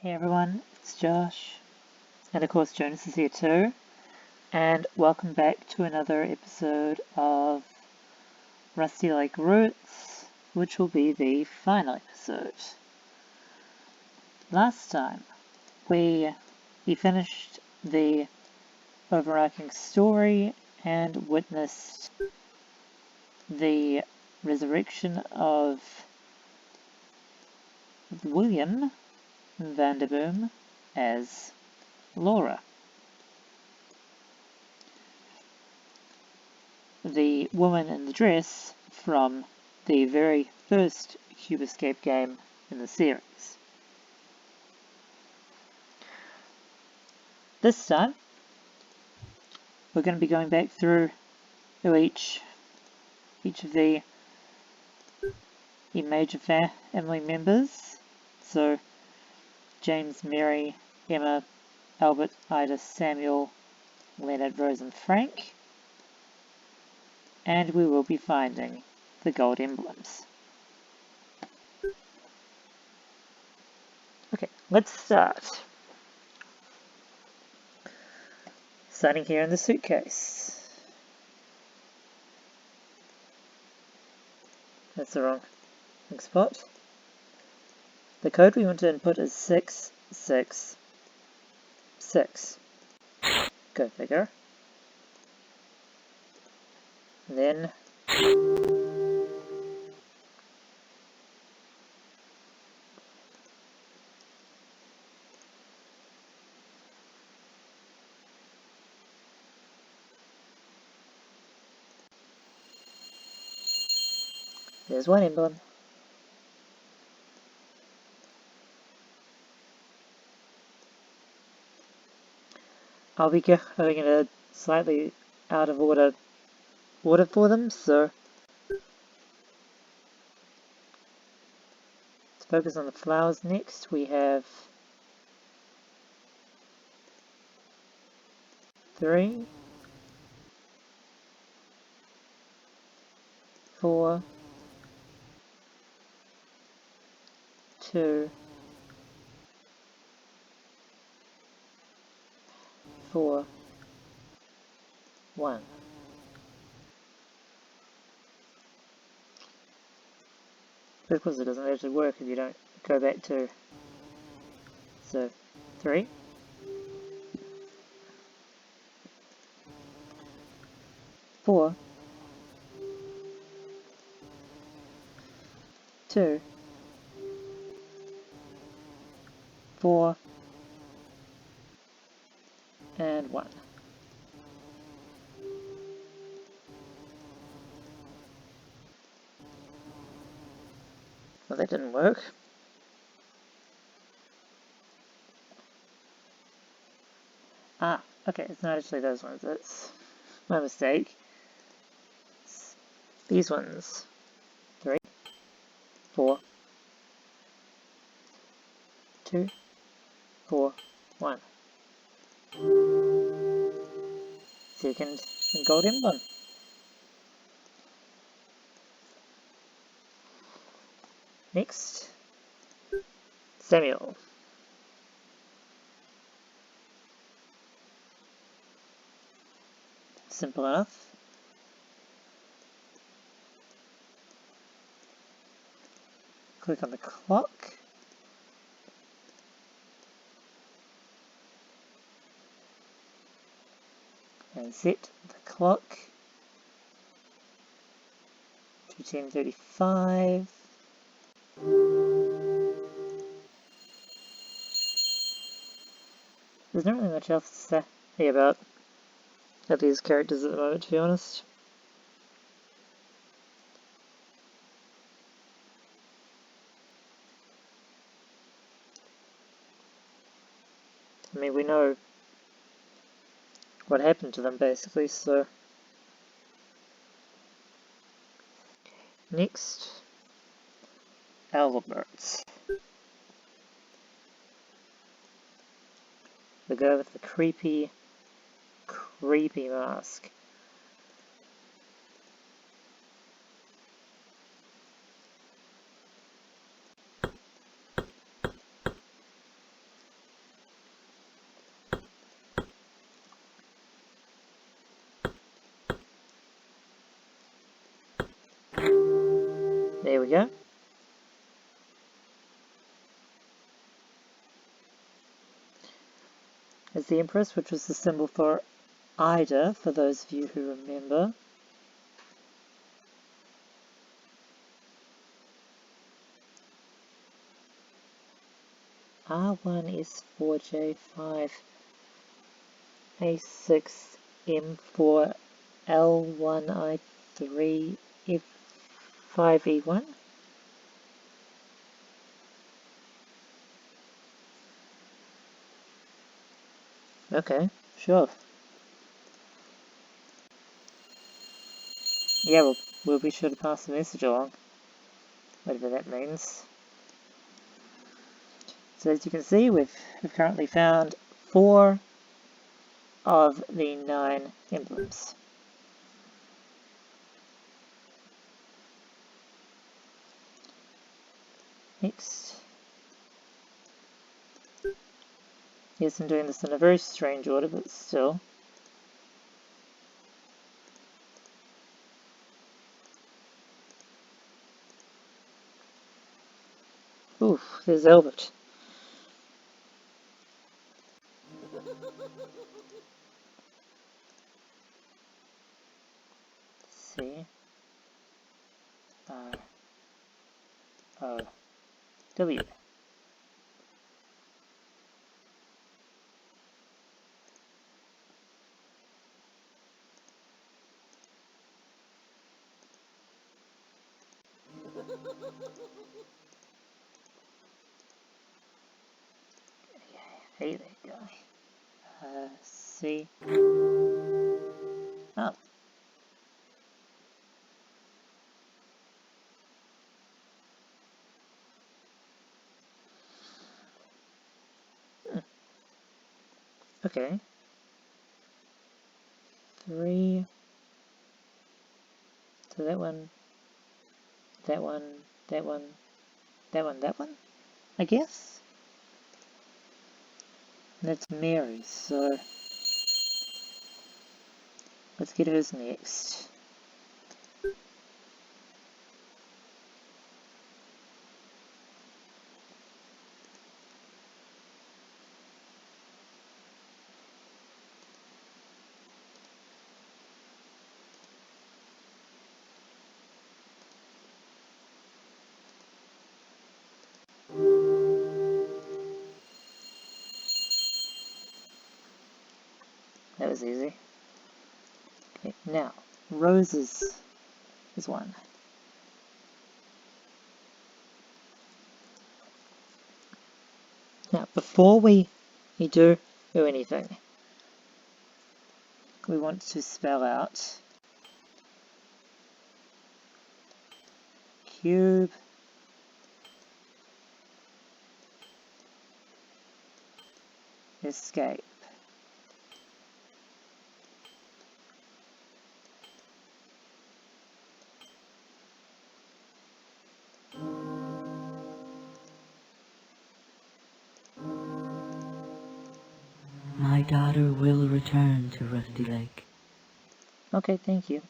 Hey everyone, it's Josh, and of course Jonas is here too, and welcome back to another episode of Rusty Lake Roots, which will be the final episode. Last time, we finished the overarching story and witnessed the resurrection of William Vanderboom as Laura. The woman in the dress from the very first Cube Escape game in the series. This time, we're going to be going back through each of the major family members. So, James, Mary, Emma, Albert, Ida, Samuel, Leonard, Rose and Frank. And we will be finding the gold emblems. Okay, let's start. Starting here in the suitcase. That's the wrong spot. The code we want to input is 666. Go figure. And then there's one emblem. I'll be going in a slightly out of order for them, so let's focus on the flowers next. We have 3, 4, 2, 4, 1. Because it doesn't actually work if you don't go back to. So 3, 4, 2, 4, and 1. Well, that didn't work. Okay, it's not actually those ones, that's my mistake. It's these ones. 3, 4, 2, 4, 1. Second gold emblem. Next, Samuel. Simple enough. Click on the clock. And set the clock to 10:35. There's not really much else to say about these characters at the moment, to be honest. I mean, we know what happened to them, basically, so. Next, Albert. We go with the creepy mask. There we go. Is the Empress, which was the symbol for Ida, for those of you who remember. R1S4J5 A6M4 L1I3 F5E1. Okay, sure. Yeah, we'll be sure to pass the message along, whatever that means. So as you can see, we've currently found 4 of the 9 emblems. Next. Yes, I'm doing this in a very strange order, but still. Oof, there's Albert. C R O W. I hate that guy. C. Oh. Okay. 3. So that one, that one, that one, that one, that one, I guess? And that's Mary, so let's get hers next. That was easy. Okay, now, roses is one. Now, before we do anything, we want to spell out cube escape. My daughter will return to Rusty Lake. Okay, thank you.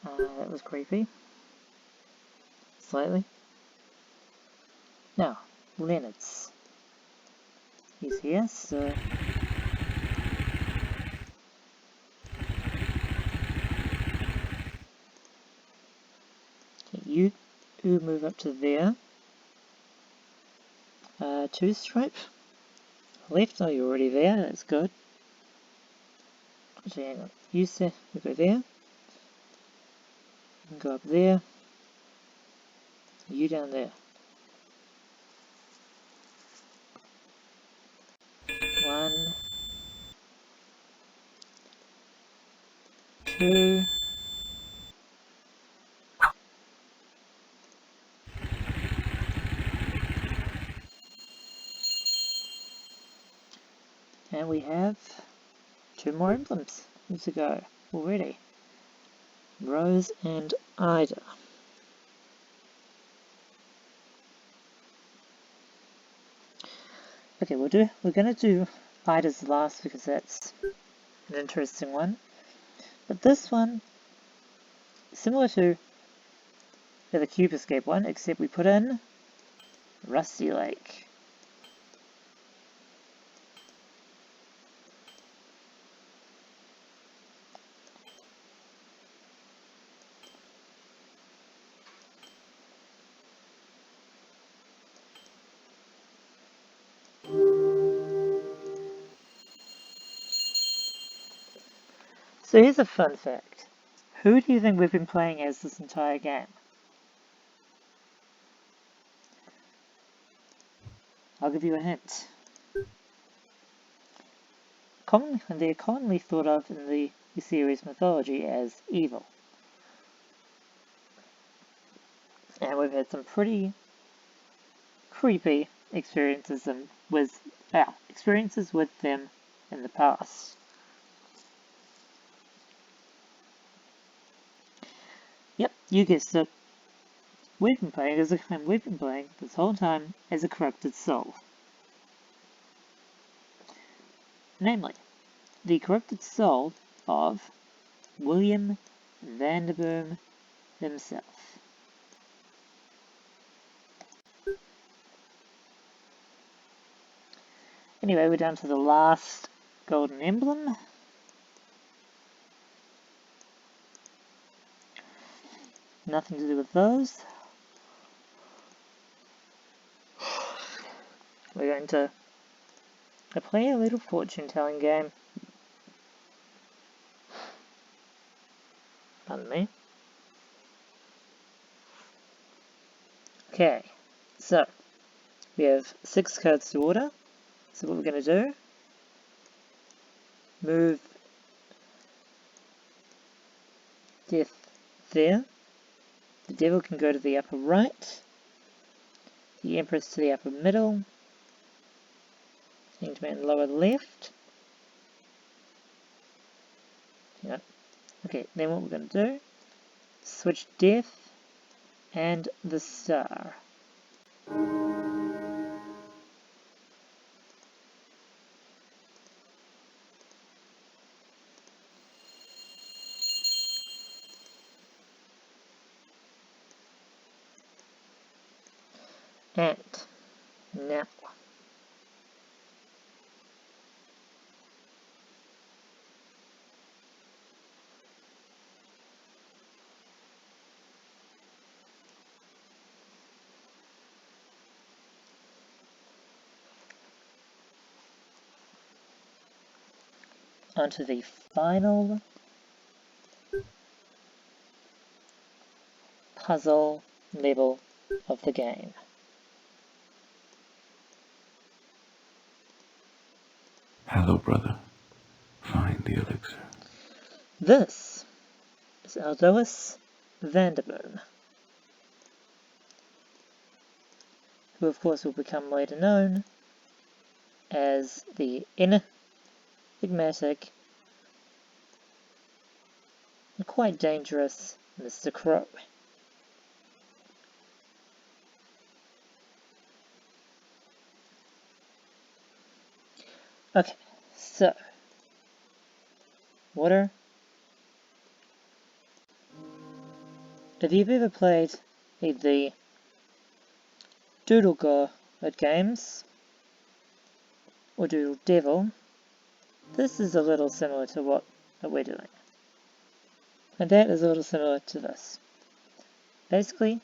That was creepy. Slightly. Now, Leonard's. He's here, so... Okay, you move up to there. 2 stripe. Left, oh, you're already there, that's good. Actually, hang on. You go there. You can go up there. You down there. 1, 2. And we have 2 more emblems to go already. Rose and Ida. Okay, we're gonna do Ida's last because that's an interesting one. But this one, similar to for the Cube Escape one, except we put in Rusty Lake. So here's a fun fact. Who do you think we've been playing as this entire game? I'll give you a hint. They're commonly thought of in the series mythology as evil. And we've had some pretty creepy experiences with them in the past. Yep, you guessed it. We've been playing this whole time as a corrupted soul. Namely, the corrupted soul of William Vanderboom himself. Anyway, we're down to the last golden emblem. Nothing to do with those. We're going to play a little fortune-telling game. Pardon me. Okay, so we have 6 cards to order. So what we're going to do, move Death there. The Devil can go to the upper right. The Empress to the upper middle. Hanged Man lower left. Yeah. Okay, then what we're going to do, switch Death and the Star. And now onto the final puzzle level of the game. Hello, brother. Find the elixir. This is Aldois Vanderboom, who of course will become later known as the enigmatic and quite dangerous Mr. Crow. Okay, so water. If you've ever played the Doodle God games or Doodle Devil, this is a little similar to what we're doing. And that is a little similar to this. Basically,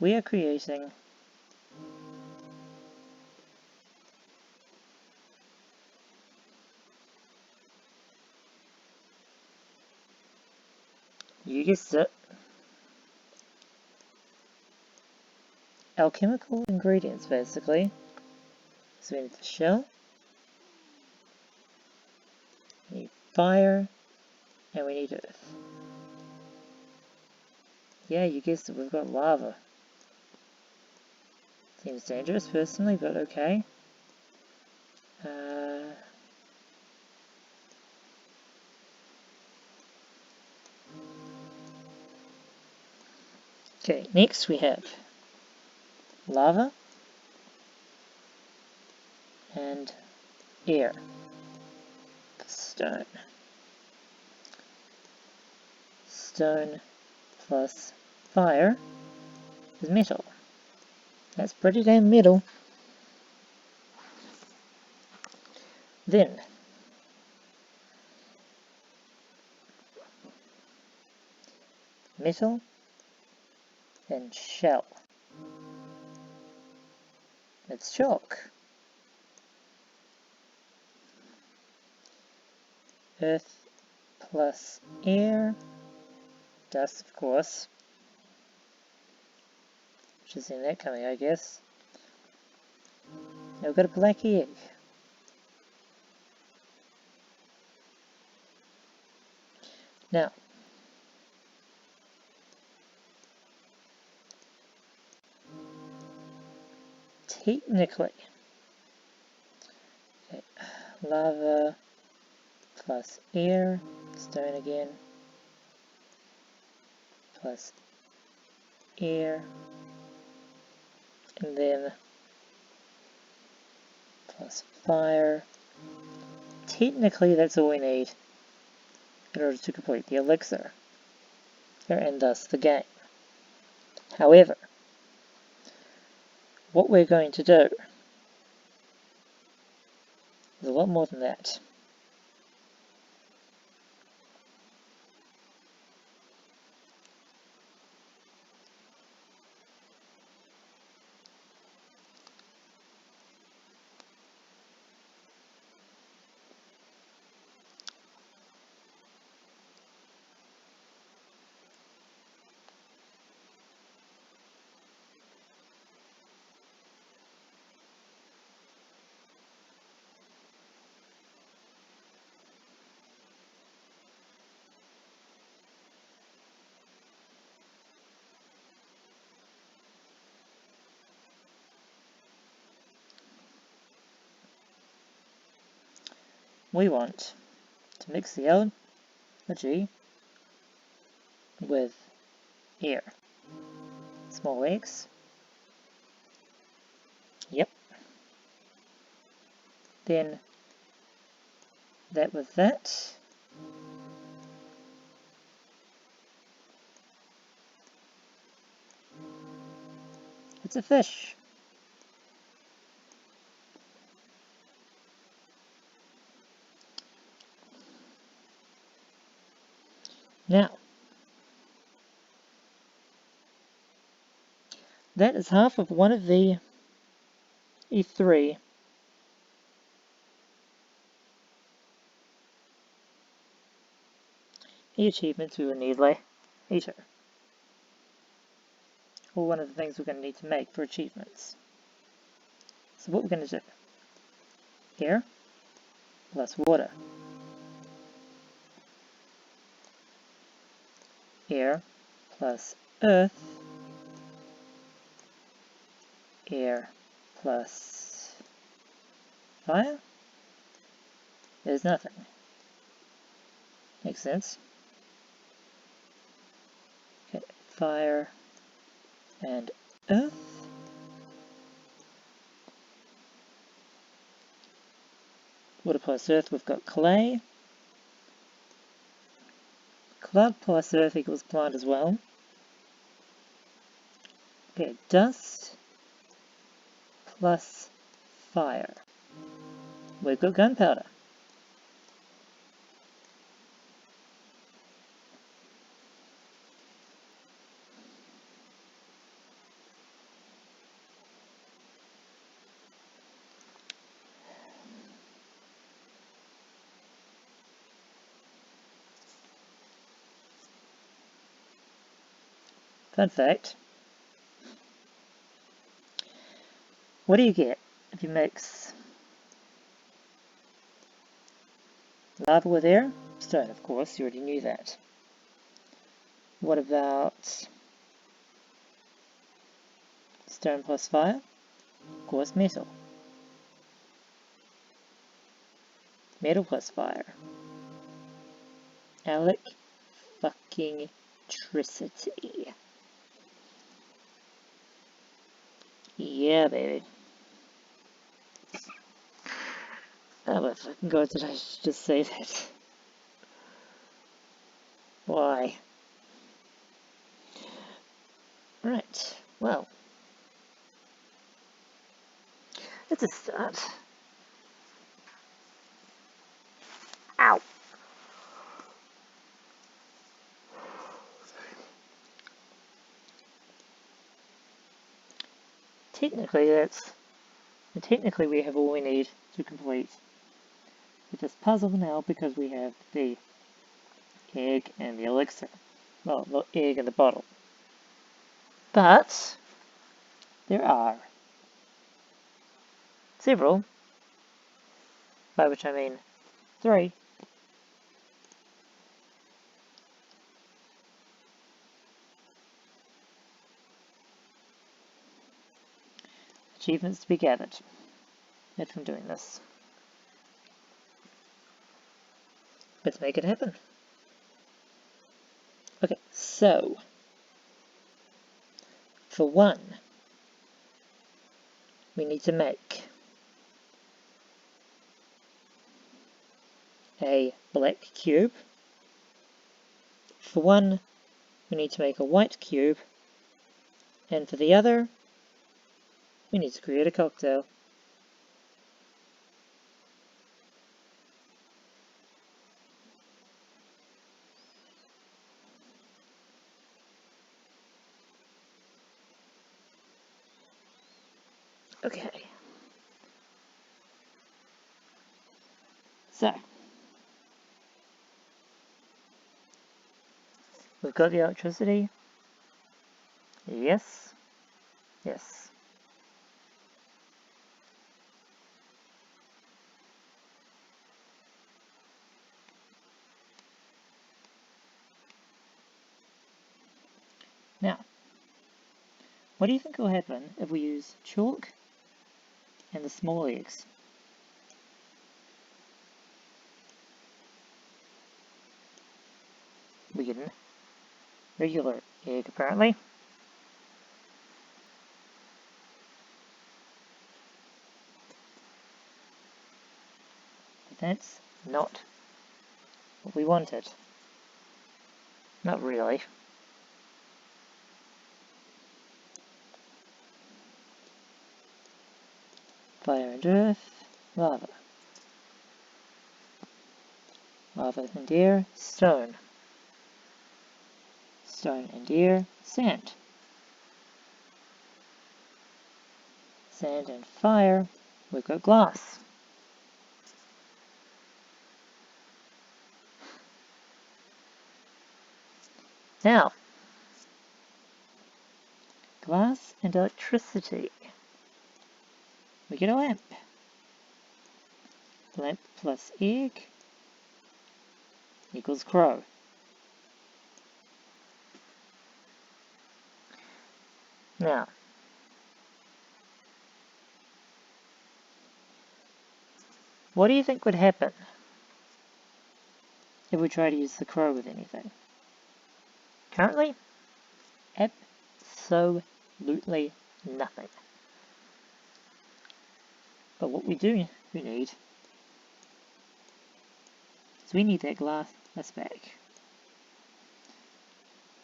we are creating you guessed it, alchemical ingredients basically. So we need the shell, we need fire, and we need earth. Yeah, you guessed it, we've got lava. Seems dangerous personally, but okay. Okay, next we have lava and air. Stone. Stone plus fire is metal. That's pretty damn metal. Then metal and shell. It's chalk. Earth plus air. Dust, of course. Should have seen that coming, I guess. Now we've got a black egg. Now, technically, okay, lava plus air, stone again, plus air, and then plus fire. Technically, that's all we need in order to complete the elixir, and thus the game. However, what we're going to do is a lot more than that. We want to mix the energy with air. Small x. Yep. Then that with that. It's a fish. Now, that is half of one of the E3 achievements we will need later. Or one of the things we're going to need to make for achievements. So what we're going to do, air plus water, air plus earth, air plus fire, there's nothing. Makes sense. Okay, fire and earth. Water plus earth, we've got clay. Cloud plus earth equals plant as well. Okay, dust plus fire. We've got gunpowder. Fun fact, what do you get if you mix lava with air? Stone, of course, you already knew that. What about stone plus fire? Of course, metal. Metal plus fire. Alec fucking tricity. Yeah, baby. Oh my fucking god, did I just say that? Why? Right, well, it's a start. Ow! Technically we have all we need to complete with this puzzle now because we have the egg and the elixir. Well, the egg and the bottle. But there are several, by which I mean 3, achievements to be gathered from doing this. Let's make it happen. Okay, so for 1, we need to make a black cube. For 1, we need to make a white cube. And for the other, we need to create a cocktail. Okay. So, we've got the electricity. Yes. Yes. Now, what do you think will happen if we use chalk and the small eggs? We get a regular egg, apparently. But that's not what we wanted. Not really. Fire and earth, lava. Lava and air, stone. Stone and air, sand. Sand and fire, we've got glass. Now, glass and electricity. We get a lamp. Lamp plus egg equals crow. Now, what do you think would happen if we try to use the crow with anything? Currently, absolutely nothing. But what we need is we need that glass back.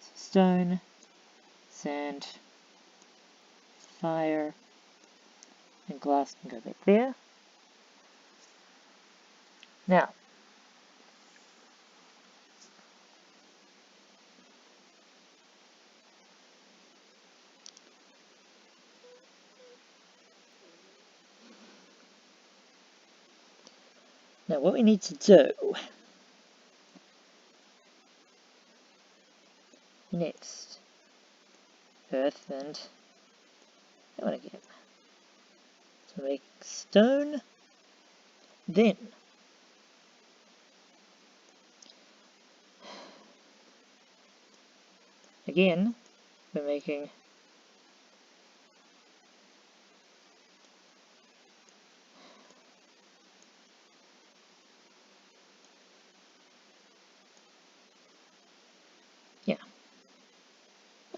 So stone, sand, fire, and glass can go back there. Now, what we need to do next, earth and that one again. So make stone, then again we're making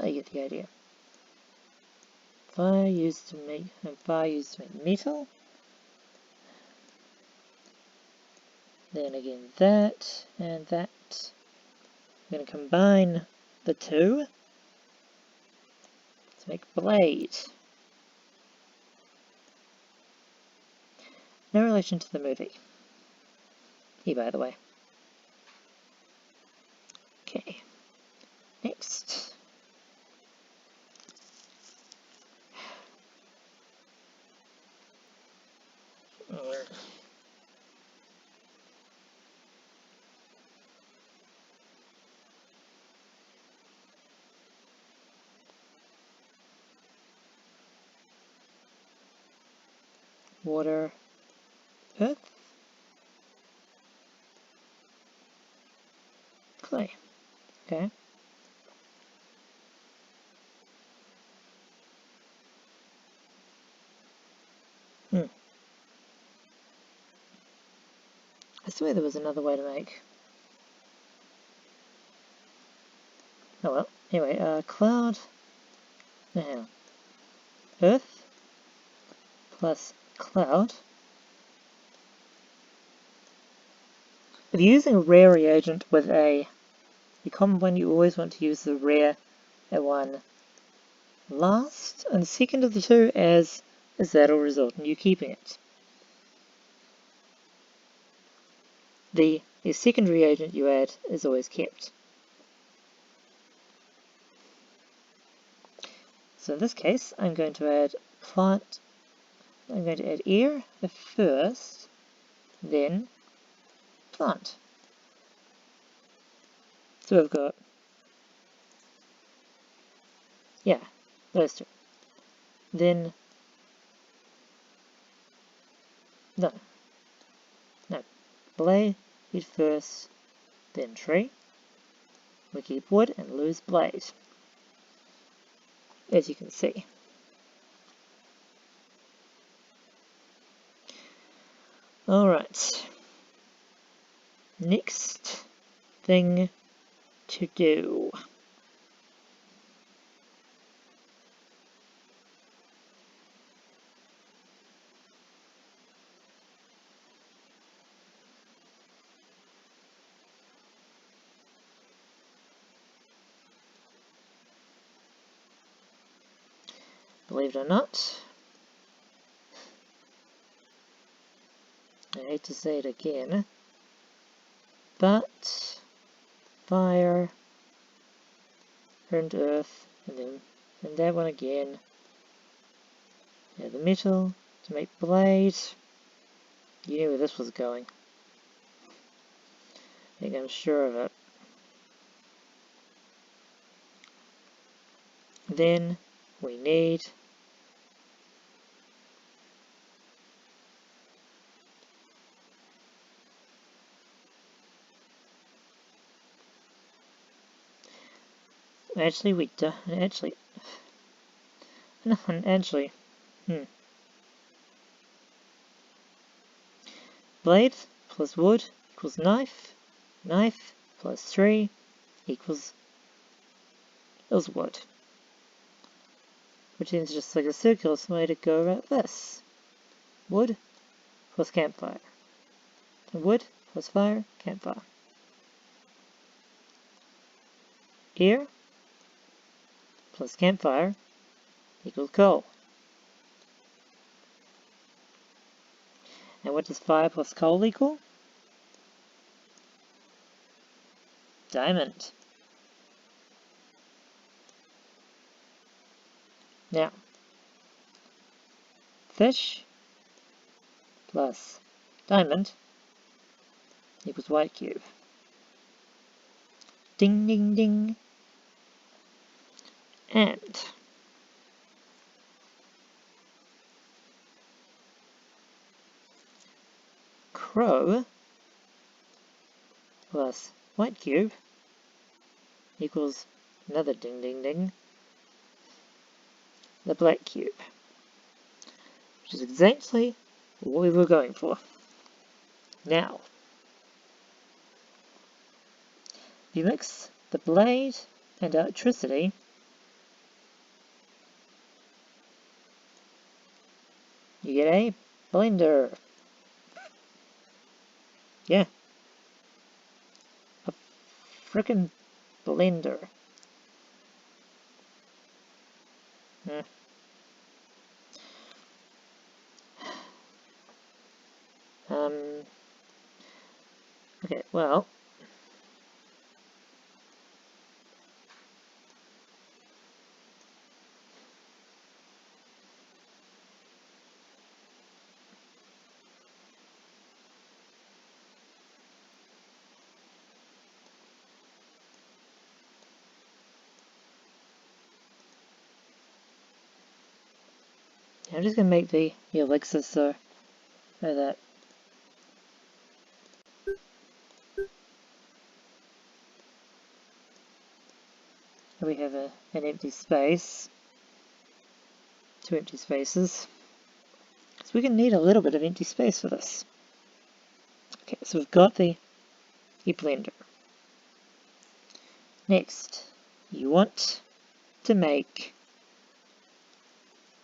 you get the idea. fire used to make metal. Then again that and that. I'm going to combine the two to make blade. No relation to the movie. He, by the way. Okay. Next. Water, earth, clay. Okay. I swear there was another way to make. Oh well. Anyway, cloud. Now, earth plus cloud. If you're using a rare reagent with the common one, you always want to use the rare one last, and the second of the two as that'll result in you keeping it. The second reagent you add is always kept. So in this case, I'm going to add air first, then plant. So we've got, those two. Then, no, blade first, then tree. We keep wood and lose blade, as you can see. Alright, next thing to do. Believe it or not, I hate to say it again, but fire and earth, and then that one again. Now the metal to make blade. You knew where this was going. I think I'm sure of it. Then we need blade plus wood equals knife. Knife plus 3 equals wood. Which is just like a circular way to go about this. Wood plus campfire. Wood plus fire, campfire. Air plus campfire equals coal. And what does fire plus coal equal? Diamond. Now, fish plus diamond equals white cube. Ding, ding, ding. And crow plus white cube equals another ding, ding, ding. The black cube. Which is exactly what we were going for. Now, you mix the blade and electricity You get a blender. Yeah. A frickin' blender. Hmm. Okay, well. I'm just gonna make the elixir so that we have an empty space. 2 empty spaces. So we're gonna need a little bit of empty space for this. Okay, so we've got the blender. Next, you want to make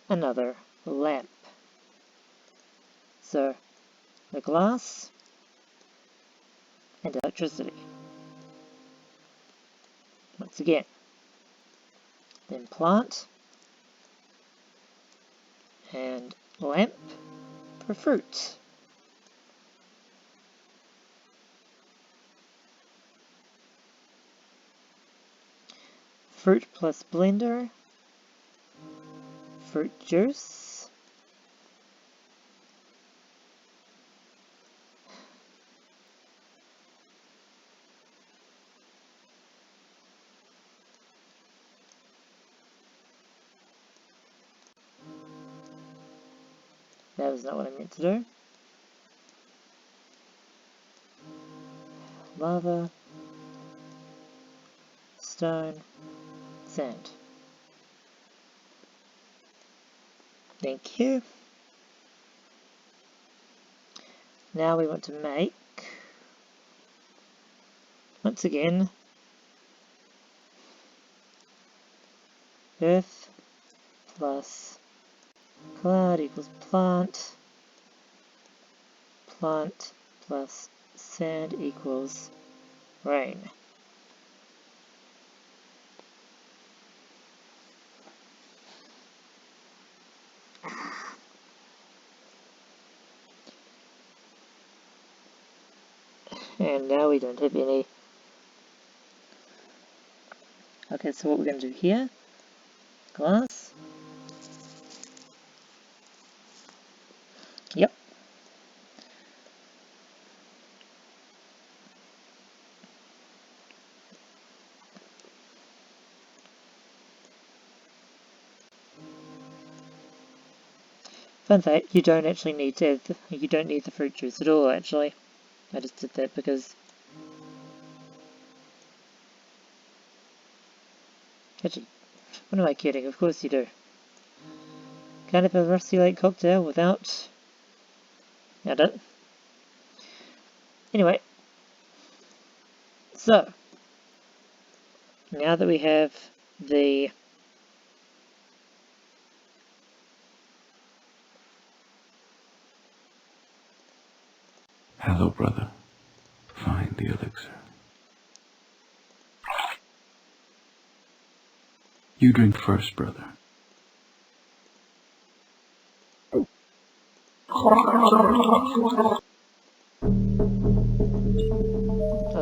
another lamp. So, the glass and electricity. Once again. Then plant and lamp for fruit. Fruit plus blender. Fruit juice. That was not what I meant to do. Lava. Stone. Sand. Thank you. Now we want to make, once again, earth plus cloud equals plant. Plant plus sand equals rain. And now we don't have any. Okay, so what we're going to do here, glass. Yep. Fun fact, you don't actually need to have you don't need the fruit juice at all, actually. I just did that because... Actually, what am I kidding? Of course you do. Can't have a Rusty Lake cocktail without... I don't... Anyway. So. Now that we have the... Hello, brother. Find the elixir. You drink first, brother. I'll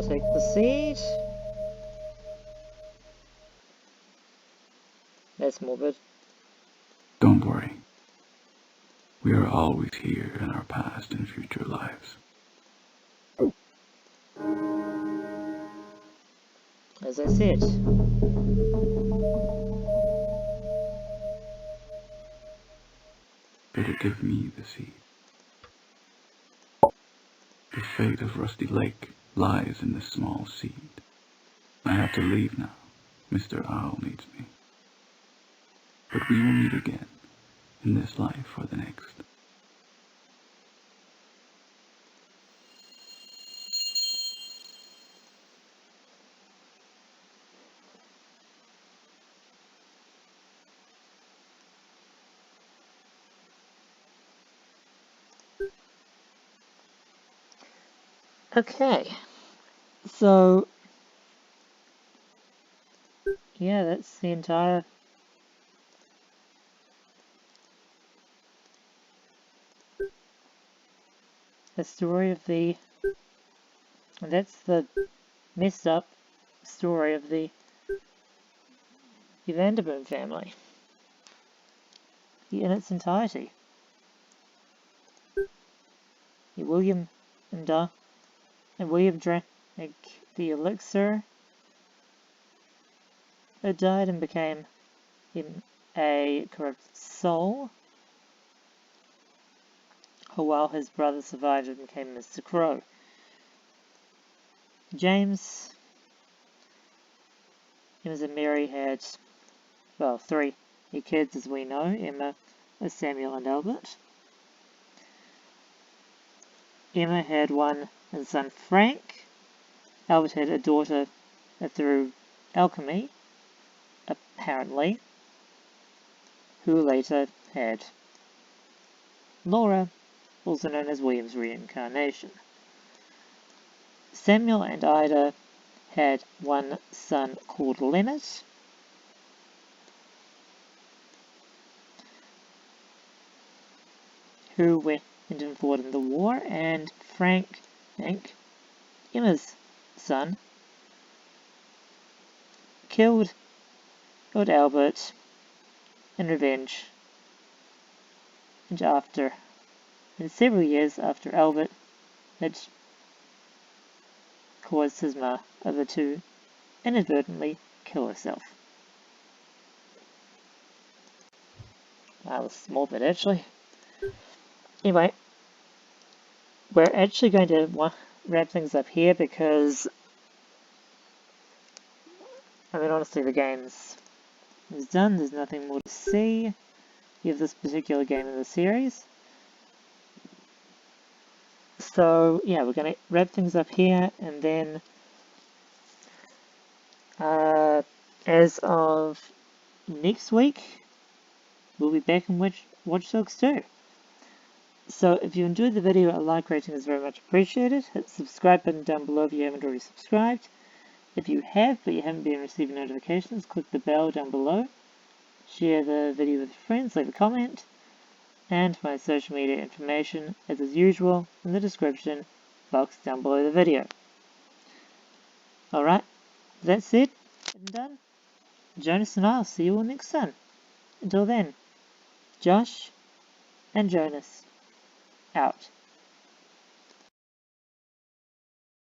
take the seed. That's morbid. Don't worry. We are always here in our past and future lives. As I said. Better give me the seed. The fate of Rusty Lake lies in this small seed. I have to leave now. Mr. Owl needs me. But we will meet again, in this life or the next. Okay, so yeah, that's the story of that's the messed up story of the Vanderboom family in its entirety. William and William drank the elixir, died and became a corrupted soul, while his brother survived and became Mr. Crow. James, and Mary had, well, 3 kids as we know, Emma, Samuel and Albert. Emma had one son, Frank. Albert had a daughter through alchemy, apparently, who later had Laura, also known as William's reincarnation. Samuel and Ida had one son called Leonard, who went and fought in the war, and Frank, Emma's son, killed Albert in revenge, and several years after Albert had caused his mother to inadvertently kill herself. That was a small bit, actually. Anyway, we're actually going to wrap things up here because, I mean, honestly, the game's done. There's nothing more to see of this particular game in the series. So, yeah, we're going to wrap things up here, and then as of next week, we'll be back in Watch Dogs 2. So if you enjoyed the video, a like rating is very much appreciated. Hit the subscribe button down below if you haven't already subscribed. If you have, but you haven't been receiving notifications, click the bell down below. Share the video with your friends, leave a comment, and my social media information is as usual in the description box down below the video. Alright, that's it and done. Jonas and I'll see you all next time. Until then, Josh and Jonas out.